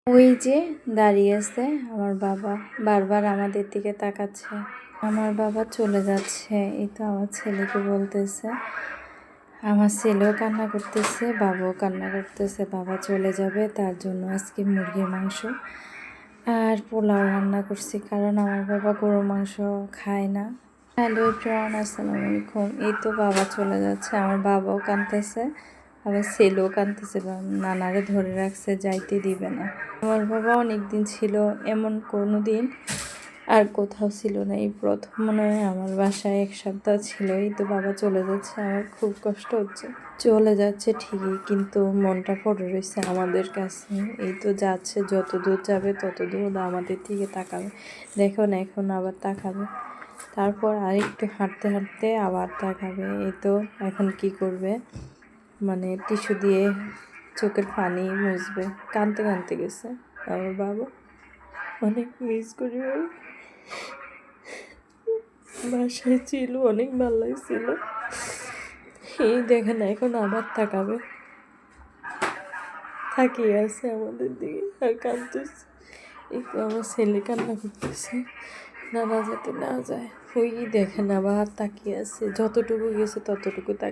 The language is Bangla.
ওই যে দাঁড়িয়ে আছে আমার বাবা, বারবার আমাদের দিকে তাকাচ্ছে। আমার বাবা চলে যাচ্ছে, এই তো আমার ছেলেকে বলতেছে। আমার ছেলেও কান্না করতেছে, বাবাও কান্না করতেছে, বাবা চলে যাবে। তার জন্য আজকে মুরগির মাংস আর পোলাও রান্না করছি, কারণ আমার বাবা গরু মাংস খায় না। হ্যালো এভরিওয়ান, আসসালামু আলাইকুম। এই তো বাবা চলে যাচ্ছে, আমার বাবাও কাঁদতেছে, আবার ছেলেও কাঁদতেছে, নানারে ধরে রাখছে, যাইতে দিবে না। আমার বাবা অনেক দিন ছিল, এমন কোনো দিন আর কোথাও ছিল না। এই প্রথম মনে হয় আমার বাসায় 1 সপ্তাহ ছিল। এই তো বাবা চলে যাচ্ছে, আমার খুব কষ্ট হচ্ছে। চলে যাচ্ছে ঠিকই, কিন্তু মনটা পড়ে রয়েছে আমাদের কাছে। এই তো যাচ্ছে, যত দূর যাবে তত দূর আমাদের দিকে তাকাবে। দেখো না, এখন আবার তাকাবে, তারপর আরেকটু হাঁটতে হাঁটতে আবার তাকাবে। এই তো এখন কি করবে, মানে টিস্যু দিয়ে চোখের পানি মুছবে। কাঁদতে কাঁদতে গেছে আমার বাবা। অনেক মিস করি, বাসায় ছিল, অনেক ভালো লাগছিল। এই দেখে না, এখন আবার তাকাবে, তাকিয়ে আছে আমাদের দিকে আর কাঁদতেছে। একটু আমার ছেলে কান্না করতেছে, নানা যাতে না যায়। ওই দেখেন আবার তাকিয়ে আছে, যতটুকু গেছে ততটুকু তাকিয়ে।